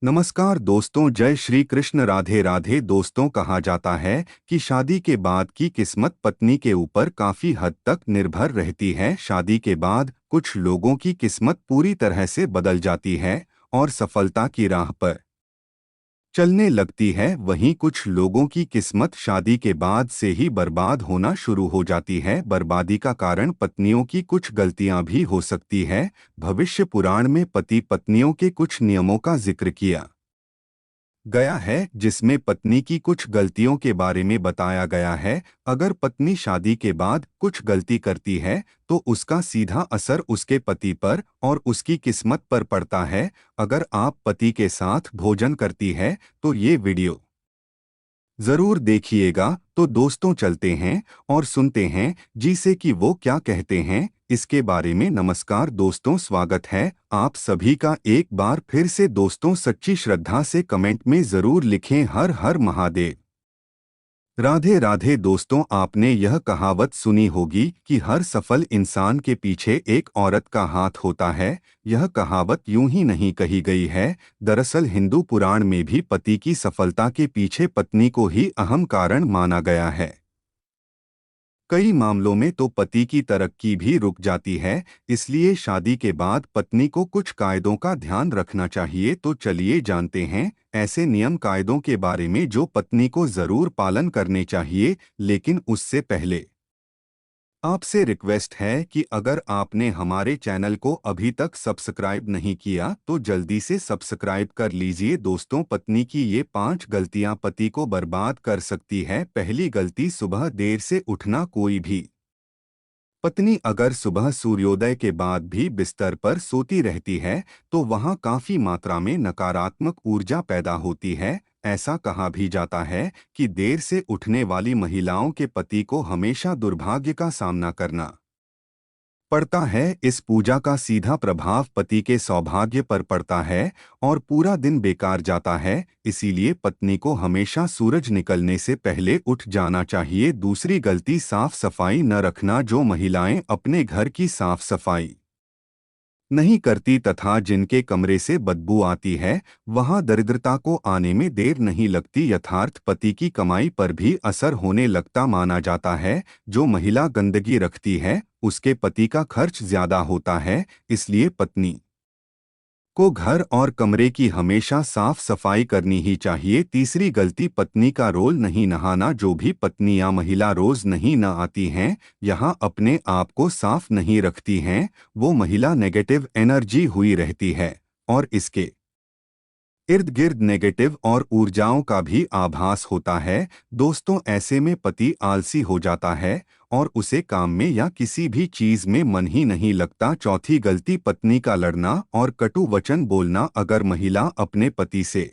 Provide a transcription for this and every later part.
नमस्कार दोस्तों, जय श्री कृष्ण। राधे राधे दोस्तों। कहा जाता है कि शादी के बाद की किस्मत पत्नी के ऊपर काफी हद तक निर्भर रहती है। शादी के बाद कुछ लोगों की किस्मत पूरी तरह से बदल जाती है और सफलता की राह पर चलने लगती है। वहीं कुछ लोगों की किस्मत शादी के बाद से ही बर्बाद होना शुरू हो जाती है। बर्बादी का कारण पत्नियों की कुछ गलतियां भी हो सकती है। भविष्य पुराण में पति पत्नियों के कुछ नियमों का जिक्र किया गया है, जिसमें पत्नी की कुछ गलतियों के बारे में बताया गया है। अगर पत्नी शादी के बाद कुछ गलती करती है तो उसका सीधा असर उसके पति पर और उसकी किस्मत पर पड़ता है। अगर आप पति के साथ भोजन करती है तो ये वीडियो जरूर देखिएगा। तो दोस्तों, चलते हैं और सुनते हैं जी से कि वो क्या कहते हैं इसके बारे में। नमस्कार दोस्तों, स्वागत है आप सभी का एक बार फिर से। दोस्तों, सच्ची श्रद्धा से कमेंट में जरूर लिखें हर हर महादेव। राधे राधे दोस्तों, आपने यह कहावत सुनी होगी कि हर सफल इंसान के पीछे एक औरत का हाथ होता है। यह कहावत यूं ही नहीं कही गई है। दरअसल हिंदू पुराण में भी पति की सफलता के पीछे पत्नी को ही अहम कारण माना गया है। कई मामलों में तो पति की तरक्की भी रुक जाती है। इसलिए शादी के बाद पत्नी को कुछ कायदों का ध्यान रखना चाहिए। तो चलिए जानते हैं ऐसे नियम कायदों के बारे में जो पत्नी को जरूर पालन करने चाहिए। लेकिन उससे पहले आपसे रिक्वेस्ट है कि अगर आपने हमारे चैनल को अभी तक सब्सक्राइब नहीं किया तो जल्दी से सब्सक्राइब कर लीजिए। दोस्तों, पत्नी की ये 5 गलतियां पति को बर्बाद कर सकती है। पहली गलती, सुबह देर से उठना। कोई भी पत्नी अगर सुबह सूर्योदय के बाद भी बिस्तर पर सोती रहती है तो वहां काफी मात्रा में नकारात्मक ऊर्जा पैदा होती है। ऐसा कहा भी जाता है कि देर से उठने वाली महिलाओं के पति को हमेशा दुर्भाग्य का सामना करना पड़ता है। इस पूजा का सीधा प्रभाव पति के सौभाग्य पर पड़ता है और पूरा दिन बेकार जाता है। इसीलिए पत्नी को हमेशा सूरज निकलने से पहले उठ जाना चाहिए। दूसरी गलती, साफ सफाई न रखना। जो महिलाएं अपने घर की साफ सफाई नहीं करती तथा जिनके कमरे से बदबू आती है, वहां दरिद्रता को आने में देर नहीं लगती। यथार्थ पति की कमाई पर भी असर होने लगता माना जाता है। जो महिला गंदगी रखती है उसके पति का खर्च ज्यादा होता है। इसलिए पत्नी को घर और कमरे की हमेशा साफ सफाई करनी ही चाहिए। तीसरी गलती, पत्नी का रोल नहीं नहाना। जो भी पत्नी या महिला रोज नहीं न आती हैं, यहाँ अपने आप को साफ नहीं रखती हैं, वो महिला नेगेटिव एनर्जी हुई रहती है और इसके इर्द गिर्द नेगेटिव और ऊर्जाओं का भी आभास होता है। दोस्तों, ऐसे में पति आलसी हो जाता है और उसे काम में या किसी भी चीज में मन ही नहीं लगता। चौथी गलती, पत्नी का लड़ना और कटु वचन बोलना। अगर महिला अपने पति से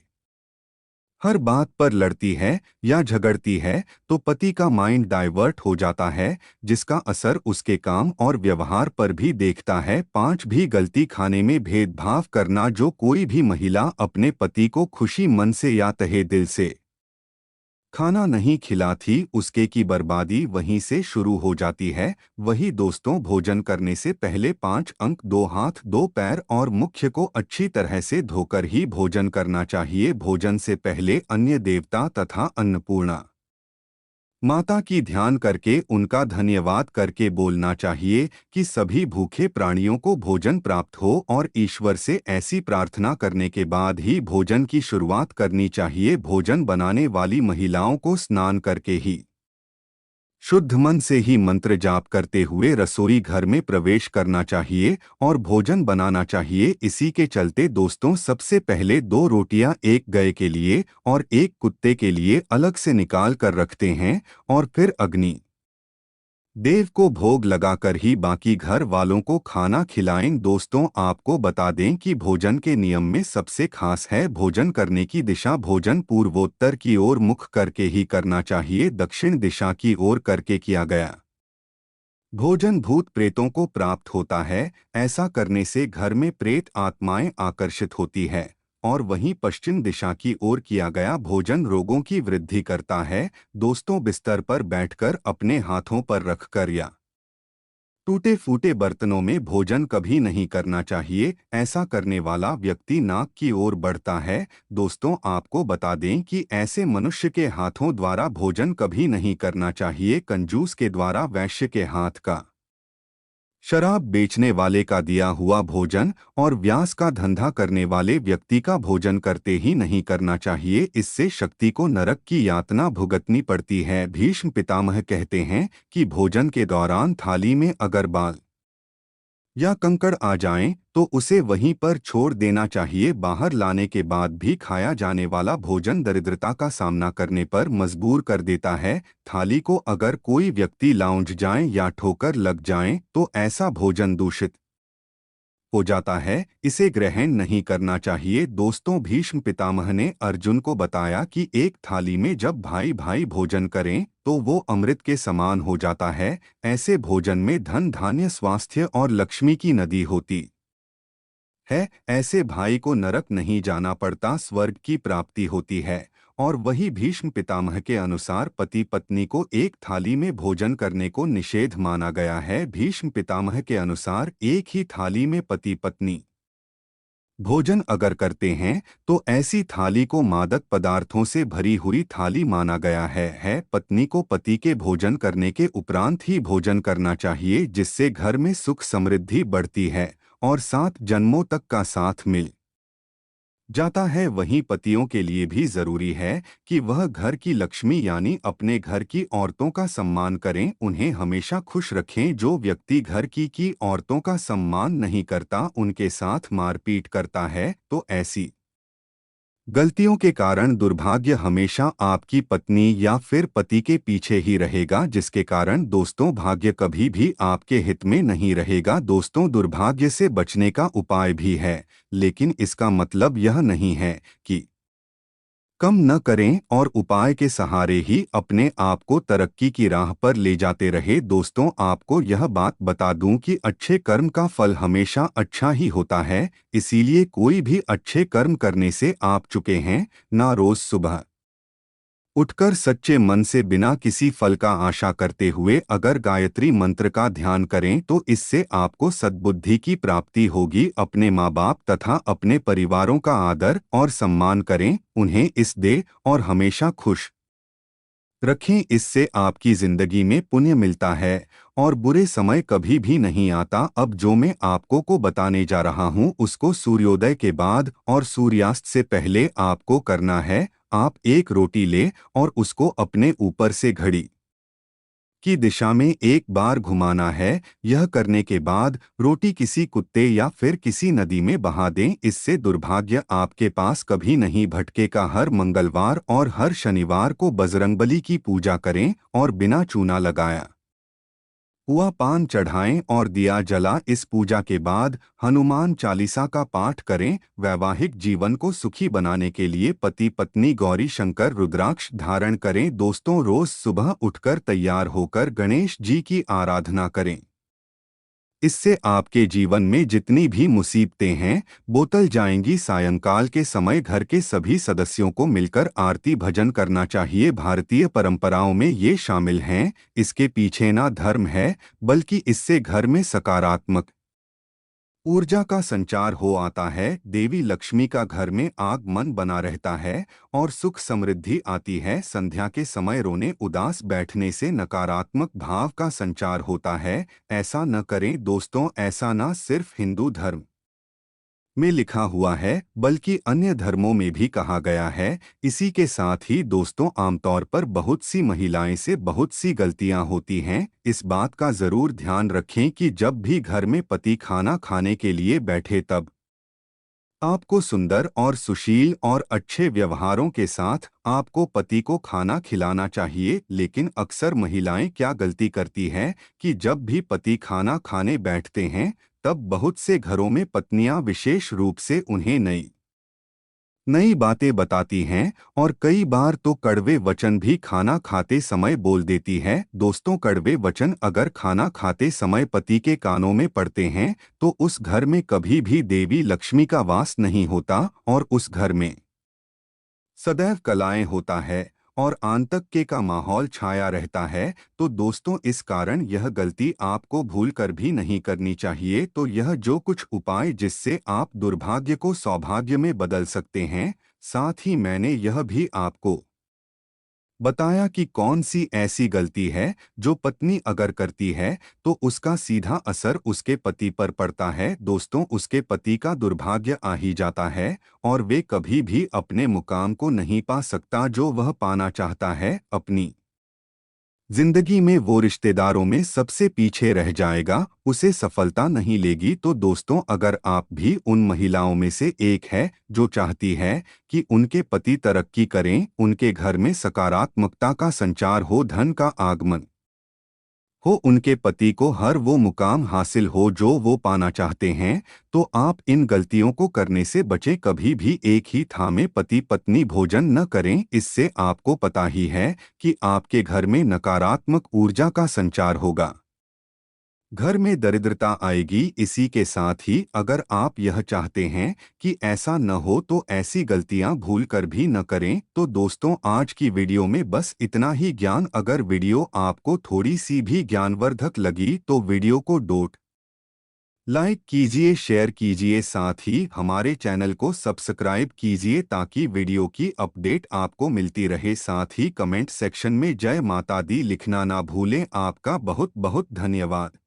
हर बात पर लड़ती है या झगड़ती है तो पति का माइंड डाइवर्ट हो जाता है, जिसका असर उसके काम और व्यवहार पर भी देखता है। 5 गलती, खाने में भेदभाव करना। जो कोई भी महिला अपने पति को खुशी मन से या तहे दिल से खाना नहीं खिलाती, उसके की बर्बादी वहीं से शुरू हो जाती है। वही दोस्तों, भोजन करने से पहले 5 अंक, 2 हाथ 2 पैर और मुख्य को अच्छी तरह से धोकर ही भोजन करना चाहिए। भोजन से पहले अन्य देवता तथा अन्नपूर्णा माता की ध्यान करके उनका धन्यवाद करके बोलना चाहिए कि सभी भूखे प्राणियों को भोजन प्राप्त हो और ईश्वर से ऐसी प्रार्थना करने के बाद ही भोजन की शुरुआत करनी चाहिए। भोजन बनाने वाली महिलाओं को स्नान करके ही शुद्ध मन से ही मंत्र जाप करते हुए रसोई घर में प्रवेश करना चाहिए और भोजन बनाना चाहिए। इसी के चलते दोस्तों, सबसे पहले 2 रोटियां एक गाय के लिए और एक कुत्ते के लिए अलग से निकाल कर रखते हैं और फिर अग्नि देव को भोग लगाकर ही बाकी घर वालों को खाना खिलाएं। दोस्तों, आपको बता दें कि भोजन के नियम में सबसे खास है भोजन करने की दिशा। भोजन पूर्वोत्तर की ओर मुख करके ही करना चाहिए। दक्षिण दिशा की ओर करके किया गया भोजन भूत प्रेतों को प्राप्त होता है। ऐसा करने से घर में प्रेत आत्माएं आकर्षित होती है और वहीं पश्चिम दिशा की ओर किया गया भोजन रोगों की वृद्धि करता है। दोस्तों, बिस्तर पर बैठकर अपने हाथों पर रखकर या टूटे फूटे बर्तनों में भोजन कभी नहीं करना चाहिए। ऐसा करने वाला व्यक्ति नाक की ओर बढ़ता है। दोस्तों, आपको बता दें कि ऐसे मनुष्य के हाथों द्वारा भोजन कभी नहीं करना चाहिए। कंजूस के द्वारा, वैश्य के हाथ का, शराब बेचने वाले का दिया हुआ भोजन और व्यास का धंधा करने वाले व्यक्ति का भोजन करते ही नहीं करना चाहिए। इससे शक्ति को नरक की यातना भुगतनी पड़ती है। भीष्म पितामह कहते हैं कि भोजन के दौरान थाली में अगर बाल या कंकड़ आ जाएं तो उसे वहीं पर छोड़ देना चाहिए। बाहर लाने के बाद भी खाया जाने वाला भोजन दरिद्रता का सामना करने पर मजबूर कर देता है। थाली को अगर कोई व्यक्ति लाउंज जाए या ठोकर लग जाए तो ऐसा भोजन दूषित हो जाता है, इसे ग्रहण नहीं करना चाहिए। दोस्तों, भीष्म पितामह ने अर्जुन को बताया कि एक थाली में जब भाई भाई भोजन करें तो वो अमृत के समान हो जाता है। ऐसे भोजन में धन धान्य स्वास्थ्य और लक्ष्मी की नदी होती है। ऐसे भाई को नरक नहीं जाना पड़ता, स्वर्ग की प्राप्ति होती है। और वही भीष्म पितामह के अनुसार पति पत्नी को एक थाली में भोजन करने को निषेध माना गया है। भीष्म पितामह के अनुसार एक ही थाली में पति पत्नी भोजन अगर करते हैं तो ऐसी थाली को मादक पदार्थों से भरी हुई थाली माना गया है। पत्नी को पति के भोजन करने के उपरांत ही भोजन करना चाहिए, जिससे घर में सुख समृद्धि बढ़ती है और 7 जन्मों तक का साथ मिल जाता है। वहीं पतियों के लिए भी जरूरी है कि वह घर की लक्ष्मी यानी अपने घर की औरतों का सम्मान करें, उन्हें हमेशा खुश रखें। जो व्यक्ति घर की औरतों का सम्मान नहीं करता, उनके साथ मारपीट करता है, तो ऐसी गलतियों के कारण दुर्भाग्य हमेशा आपकी पत्नी या फिर पति के पीछे ही रहेगा, जिसके कारण दोस्तों भाग्य कभी भी आपके हित में नहीं रहेगा। दोस्तों, दुर्भाग्य से बचने का उपाय भी है, लेकिन इसका मतलब यह नहीं है कि कम न करें और उपाय के सहारे ही अपने आप को तरक्की की राह पर ले जाते रहे। दोस्तों, आपको यह बात बता दूं कि अच्छे कर्म का फल हमेशा अच्छा ही होता है। इसीलिए कोई भी अच्छे कर्म करने से आप चुके हैं ना। रोज सुबह उठकर सच्चे मन से बिना किसी फल का आशा करते हुए अगर गायत्री मंत्र का ध्यान करें तो इससे आपको सद्बुद्धि की प्राप्ति होगी। अपने माँ बाप तथा अपने परिवारों का आदर और सम्मान करें, उन्हें इस दे और हमेशा खुश रखें। इससे आपकी जिंदगी में पुण्य मिलता है और बुरे समय कभी भी नहीं आता। अब जो मैं आपको बताने जा रहा हूँ उसको सूर्योदय के बाद और सूर्यास्त से पहले आपको करना है। आप एक रोटी ले और उसको अपने ऊपर से घड़ी की दिशा में एक बार घुमाना है। यह करने के बाद रोटी किसी कुत्ते या फिर किसी नदी में बहा दें। इससे दुर्भाग्य आपके पास कभी नहीं भटकेगा। हर मंगलवार और हर शनिवार को बजरंगबली की पूजा करें और बिना चूना लगाया हुआ पान चढ़ाएं और दिया जला। इस पूजा के बाद हनुमान चालीसा का पाठ करें। वैवाहिक जीवन को सुखी बनाने के लिए पति पत्नी गौरी शंकर रुद्राक्ष धारण करें। दोस्तों, रोज सुबह उठकर तैयार होकर गणेश जी की आराधना करें। इससे आपके जीवन में जितनी भी मुसीबतें हैं बोतल जाएंगी। सायंकाल के समय घर के सभी सदस्यों को मिलकर आरती भजन करना चाहिए। भारतीय परंपराओं में ये शामिल हैं। इसके पीछे ना धर्म है, बल्कि इससे घर में सकारात्मक ऊर्जा का संचार हो आता है। देवी लक्ष्मी का घर में आगमन बना रहता है और सुख समृद्धि आती है। संध्या के समय रोने उदास बैठने से नकारात्मक भाव का संचार होता है। ऐसा न करें दोस्तों। ऐसा न सिर्फ हिंदू धर्म में लिखा हुआ है, बल्कि अन्य धर्मों में भी कहा गया है। इसी के साथ ही दोस्तों, आमतौर पर बहुत सी महिलाएं से बहुत सी गलतियां होती हैं। इस बात का जरूर ध्यान रखें कि जब भी घर में पति खाना खाने के लिए बैठे तब आपको सुंदर और सुशील और अच्छे व्यवहारों के साथ आपको पति को खाना खिलाना चाहिए। लेकिन अक्सर महिलाएं क्या गलती करती हैं कि जब भी पति खाना खाने बैठते हैं तब बहुत से घरों में पत्नियां विशेष रूप से उन्हें नई नई बातें बताती हैं और कई बार तो कड़वे वचन भी खाना खाते समय बोल देती है। दोस्तों, कड़वे वचन अगर खाना खाते समय पति के कानों में पड़ते हैं तो उस घर में कभी भी देवी लक्ष्मी का वास नहीं होता और उस घर में सदैव कलाएं होता है और आतंक का माहौल छाया रहता है। तो दोस्तों, इस कारण यह गलती आपको भूलकर भी नहीं करनी चाहिए। तो यह जो कुछ उपाय जिससे आप दुर्भाग्य को सौभाग्य में बदल सकते हैं, साथ ही मैंने यह भी आपको बताया कि कौन सी ऐसी गलती है जो पत्नी अगर करती है तो उसका सीधा असर उसके पति पर पड़ता है। दोस्तों, उसके पति का दुर्भाग्य आ ही जाता है और वे कभी भी अपने मुकाम को नहीं पा सकता जो वह पाना चाहता है। अपनी जिंदगी में वो रिश्तेदारों में सबसे पीछे रह जाएगा, उसे सफलता नहीं लेगी। तो दोस्तों, अगर आप भी उन महिलाओं में से एक है जो चाहती है कि उनके पति तरक्की करें, उनके घर में सकारात्मकता का संचार हो, धन का आगमन हो, उनके पति को हर वो मुकाम हासिल हो जो वो पाना चाहते हैं, तो आप इन गलतियों को करने से बचें। कभी भी एक ही थामे पति पत्नी भोजन न करें। इससे आपको पता ही है कि आपके घर में नकारात्मक ऊर्जा का संचार होगा, घर में दरिद्रता आएगी। इसी के साथ ही अगर आप यह चाहते हैं कि ऐसा न हो तो ऐसी गलतियां भूल कर भी न करें। तो दोस्तों, आज की वीडियो में बस इतना ही ज्ञान। अगर वीडियो आपको थोड़ी सी भी ज्ञानवर्धक लगी तो वीडियो को लाइक कीजिए, शेयर कीजिए, साथ ही हमारे चैनल को सब्सक्राइब कीजिए ताकि वीडियो की अपडेट आपको मिलती रहे। साथ ही कमेंट सेक्शन में जय माता दी लिखना ना भूलें। आपका बहुत बहुत धन्यवाद।